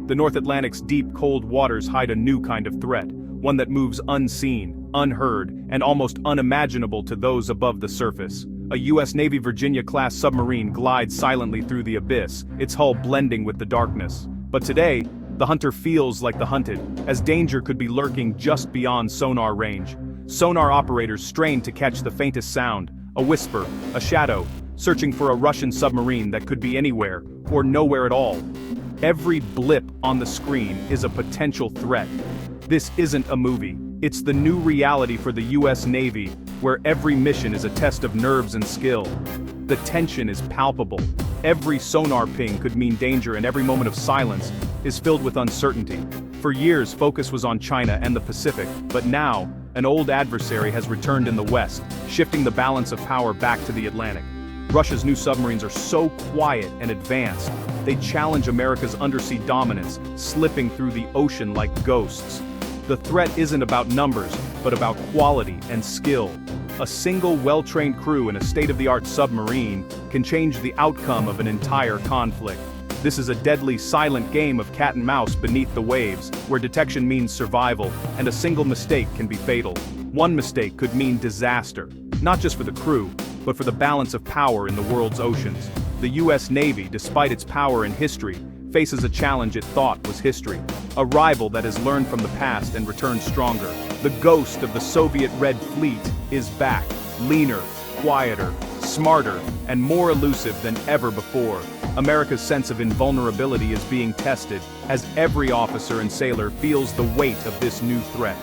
the North Atlantic's deep, cold waters hide a new kind of threat, one that moves unseen, unheard, and almost unimaginable to those above the surface. A U.S. Navy Virginia-class submarine glides silently through the abyss, its hull blending with the darkness. But today, the hunter feels like the hunted, as danger could be lurking just beyond sonar range. Sonar operators strain to catch the faintest sound, a whisper, a shadow, searching for a Russian submarine that could be anywhere, or nowhere at all. Every blip on the screen is a potential threat. This isn't a movie, it's the new reality for the U.S. Navy, where every mission is a test of nerves and skill. The tension is palpable. Every sonar ping could mean danger, and every moment of silence is filled with uncertainty. For years, focus was on China and the Pacific, but now, an old adversary has returned in the West, shifting the balance of power back to the Atlantic. Russia's new submarines are so quiet and advanced, they challenge America's undersea dominance, slipping through the ocean like ghosts. The threat isn't about numbers, but about quality and skill. A single well-trained crew in a state-of-the-art submarine can change the outcome of an entire conflict. This is a deadly, silent game of cat and mouse beneath the waves, where detection means survival, and a single mistake can be fatal. One mistake could mean disaster, not just for the crew, but for the balance of power in the world's oceans. The U.S. Navy, despite its power and history, faces a challenge it thought was history. A rival that has learned from the past and returned stronger. The ghost of the Soviet Red Fleet is back, leaner, quieter, smarter, and more elusive than ever before. America's sense of invulnerability is being tested, as every officer and sailor feels the weight of this new threat.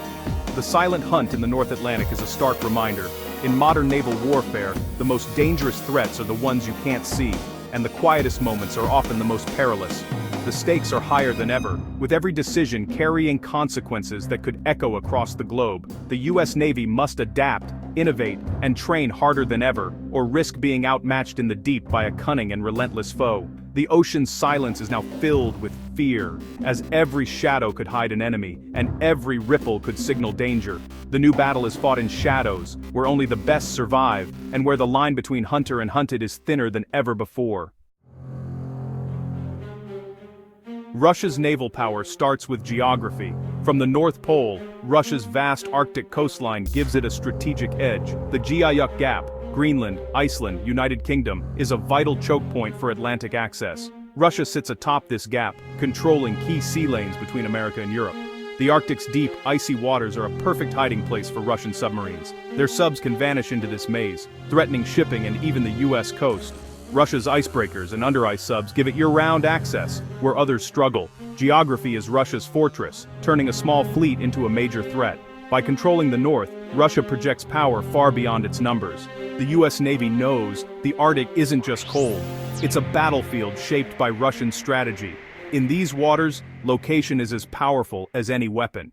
The silent hunt in the North Atlantic is a stark reminder. In modern naval warfare, the most dangerous threats are the ones you can't see, and the quietest moments are often the most perilous. The stakes are higher than ever, with every decision carrying consequences that could echo across the globe. The U.S. Navy must adapt, innovate, and train harder than ever, or risk being outmatched in the deep by a cunning and relentless foe. The ocean's silence is now filled with fear, as every shadow could hide an enemy, and every ripple could signal danger. The new battle is fought in shadows, where only the best survive, and where the line between hunter and hunted is thinner than ever before. Russia's naval power starts with geography. From the North Pole, Russia's vast Arctic coastline gives it a strategic edge. The Guyuk Gap, Greenland, Iceland, United Kingdom, is a vital choke point for Atlantic access. Russia sits atop this gap, controlling key sea lanes between America and Europe. The Arctic's deep, icy waters are a perfect hiding place for Russian submarines. Their subs can vanish into this maze, threatening shipping and even the U.S. coast. Russia's icebreakers and under-ice subs give it year-round access, where others struggle. Geography is Russia's fortress, turning a small fleet into a major threat. By controlling the North, Russia projects power far beyond its numbers. The U.S. Navy knows the Arctic isn't just cold, it's a battlefield shaped by Russian strategy. In these waters, location is as powerful as any weapon.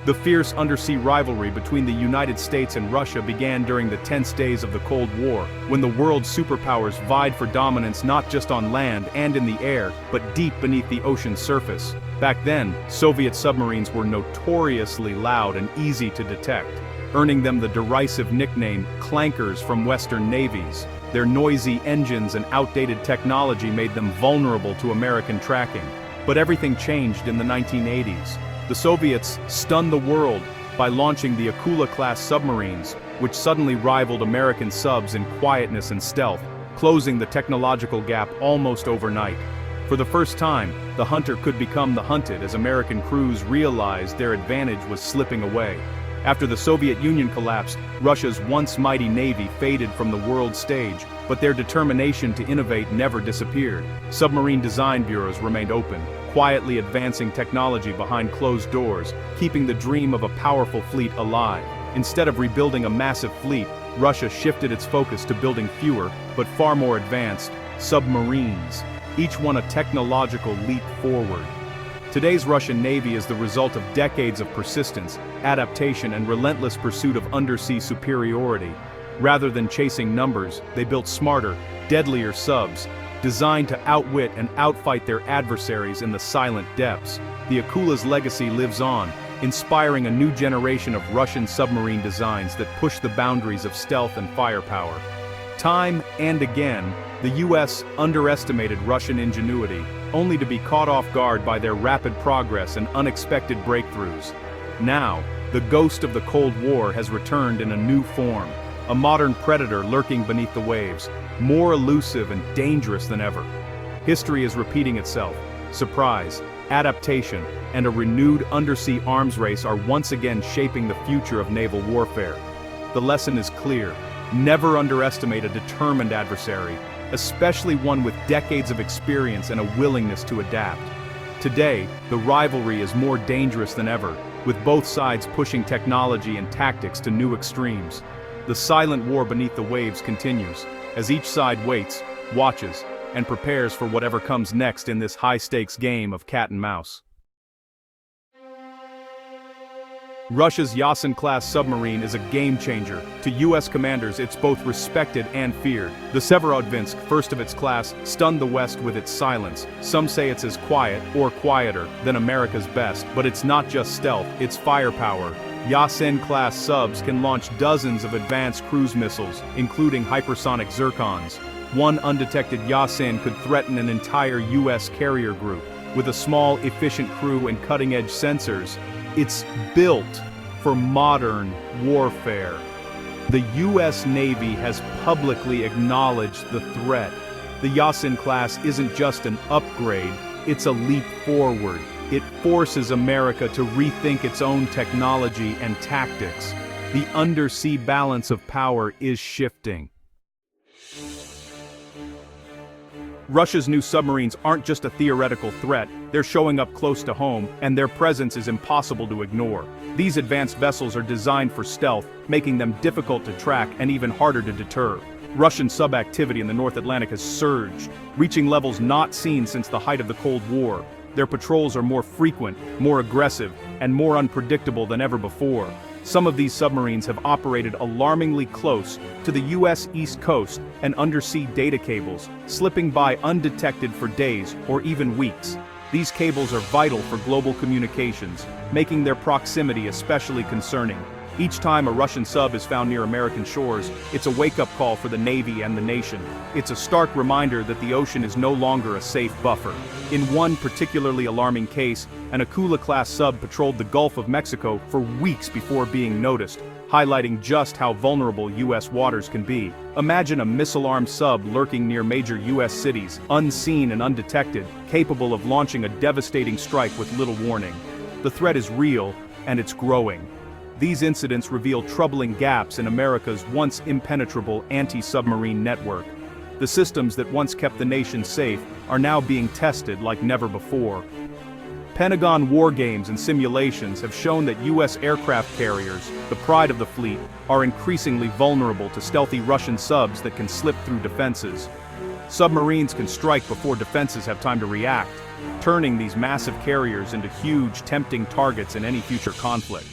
The fierce undersea rivalry between the United States and Russia began during the tense days of the Cold War, when the world's superpowers vied for dominance not just on land and in the air, but deep beneath the ocean's surface. Back then, Soviet submarines were notoriously loud and easy to detect, earning them the derisive nickname clankers from Western navies. Their noisy engines and outdated technology made them vulnerable to American tracking. But everything changed in the 1980s. The Soviets stunned the world by launching the Akula-class submarines, which suddenly rivaled American subs in quietness and stealth, closing the technological gap almost overnight. For the first time, the hunter could become the hunted as American crews realized their advantage was slipping away. After the Soviet Union collapsed, Russia's once mighty navy faded from the world stage, but their determination to innovate never disappeared. Submarine design bureaus remained open, quietly advancing technology behind closed doors, keeping the dream of a powerful fleet alive. Instead of rebuilding a massive fleet, Russia shifted its focus to building fewer, but far more advanced, submarines, each one a technological leap forward. Today's Russian Navy is the result of decades of persistence, adaptation, and relentless pursuit of undersea superiority. Rather than chasing numbers, they built smarter, deadlier subs, designed to outwit and outfight their adversaries in the silent depths. The Akula's legacy lives on, inspiring a new generation of Russian submarine designs that push the boundaries of stealth and firepower. Time and again, The US underestimated Russian ingenuity, only to be caught off guard by their rapid progress and unexpected breakthroughs. Now, the ghost of the Cold War has returned in a new form, a modern predator lurking beneath the waves, more elusive and dangerous than ever. History is repeating itself. Surprise, adaptation, and a renewed undersea arms race are once again shaping the future of naval warfare. The lesson is clear: never underestimate a determined adversary, especially one with decades of experience and a willingness to adapt. Today, the rivalry is more dangerous than ever, with both sides pushing technology and tactics to new extremes. The silent war beneath the waves continues, as each side waits, watches, and prepares for whatever comes next in this high-stakes game of cat and mouse. Russia's Yasin-class submarine is a game-changer. To U.S. commanders, it's both respected and feared. The Severodvinsk, first of its class, stunned the West with its silence. Some say it's as quiet, or quieter, than America's best. But it's not just stealth, it's firepower. Yasin-class subs can launch dozens of advanced cruise missiles, including hypersonic Zircons. One undetected Yasin could threaten an entire U.S. carrier group. With a small, efficient crew and cutting-edge sensors, it's built for modern warfare. The U.S. Navy has publicly acknowledged the threat. The Yasin class isn't just an upgrade, it's a leap forward. It forces America to rethink its own technology and tactics. The undersea balance of power is shifting. Russia's new submarines aren't just a theoretical threat, they're showing up close to home, and their presence is impossible to ignore. These advanced vessels are designed for stealth, making them difficult to track and even harder to deter. Russian sub-activity in the North Atlantic has surged, reaching levels not seen since the height of the Cold War. Their patrols are more frequent, more aggressive, and more unpredictable than ever before. Some of these submarines have operated alarmingly close to the U.S. East Coast and undersea data cables, slipping by undetected for days or even weeks. These cables are vital for global communications, making their proximity especially concerning. Each time a Russian sub is found near American shores, it's a wake-up call for the Navy and the nation. It's a stark reminder that the ocean is no longer a safe buffer. In one particularly alarming case, an Akula-class sub patrolled the Gulf of Mexico for weeks before being noticed, highlighting just how vulnerable U.S. waters can be. Imagine a missile-armed sub lurking near major U.S. cities, unseen and undetected, capable of launching a devastating strike with little warning. The threat is real, and it's growing. These incidents reveal troubling gaps in America's once impenetrable anti-submarine network. The systems that once kept the nation safe are now being tested like never before. Pentagon war games and simulations have shown that U.S. aircraft carriers, the pride of the fleet, are increasingly vulnerable to stealthy Russian subs that can slip through defenses. Submarines can strike before defenses have time to react, turning these massive carriers into huge, tempting targets in any future conflict.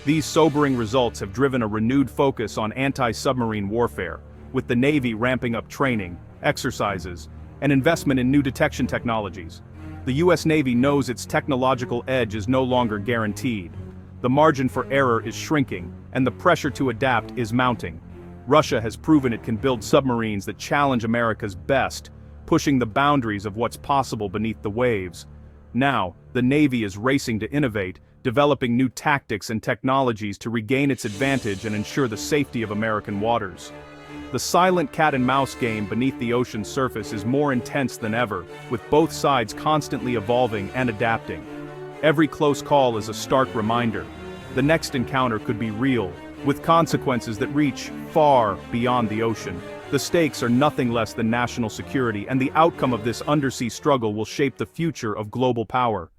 These sobering results have driven a renewed focus on anti-submarine warfare, with the Navy ramping up training, exercises, and investment in new detection technologies. The U.S. Navy knows its technological edge is no longer guaranteed. The margin for error is shrinking, and the pressure to adapt is mounting. Russia has proven it can build submarines that challenge America's best, pushing the boundaries of what's possible beneath the waves. Now, the Navy is racing to innovate, developing new tactics and technologies to regain its advantage and ensure the safety of American waters. The silent cat-and-mouse game beneath the ocean's surface is more intense than ever, with both sides constantly evolving and adapting. Every close call is a stark reminder. The next encounter could be real, with consequences that reach far beyond the ocean. The stakes are nothing less than national security, and the outcome of this undersea struggle will shape the future of global power.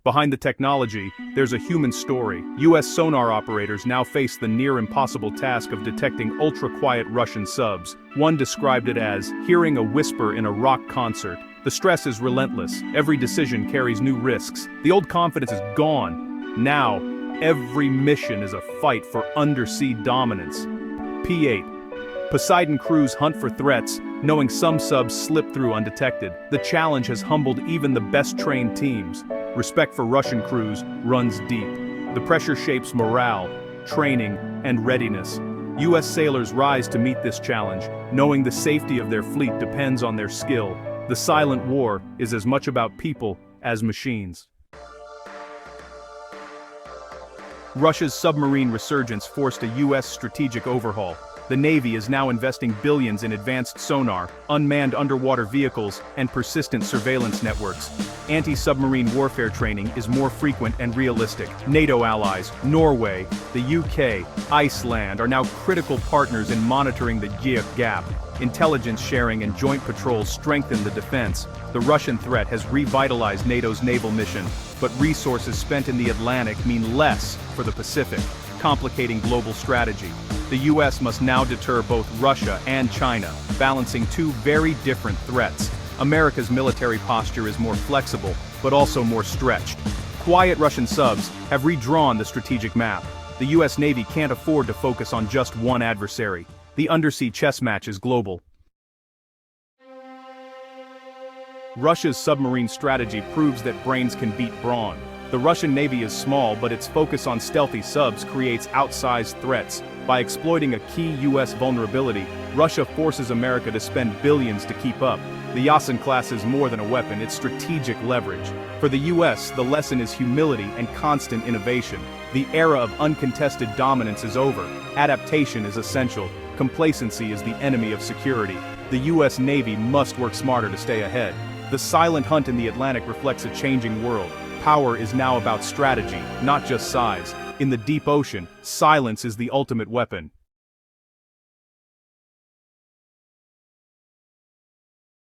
Behind the technology, there's a human story. U.S. sonar operators now face the near-impossible task of detecting ultra-quiet Russian subs. One described it as hearing a whisper in a rock concert. The stress is relentless. Every decision carries new risks. The old confidence is gone. Now, every mission is a fight for undersea dominance. P8. Poseidon crews hunt for threats, knowing some subs slip through undetected. The challenge has humbled even the best-trained teams. Respect for Russian crews runs deep. The pressure shapes morale, training, and readiness. U.S. sailors rise to meet this challenge, knowing the safety of their fleet depends on their skill. The silent war is as much about people as machines. Russia's submarine resurgence forced a U.S. strategic overhaul. The Navy is now investing billions in advanced sonar, unmanned underwater vehicles, and persistent surveillance networks. Anti-submarine warfare training is more frequent and realistic. NATO allies, Norway, the UK, Iceland are now critical partners in monitoring the GIF gap. Intelligence sharing and joint patrols strengthen the defense. The Russian threat has revitalized NATO's naval mission, but resources spent in the Atlantic mean less for the Pacific, complicating global strategy. The US must now deter both Russia and China, balancing two very different threats. America's military posture is more flexible, but also more stretched. Quiet Russian subs have redrawn the strategic map. The US Navy can't afford to focus on just one adversary. The undersea chess match is global. Russia's submarine strategy proves that brains can beat brawn. The Russian Navy is small, but its focus on stealthy subs creates outsized threats. By exploiting a key U.S. vulnerability, Russia forces America to spend billions to keep up. The Yasin class is more than a weapon, it's strategic leverage. For the U.S., the lesson is humility and constant innovation. The era of uncontested dominance is over. Adaptation is essential. Complacency is the enemy of security. The U.S. Navy must work smarter to stay ahead. The silent hunt in the Atlantic reflects a changing world. Power is now about strategy, not just size. In the deep ocean, silence is the ultimate weapon.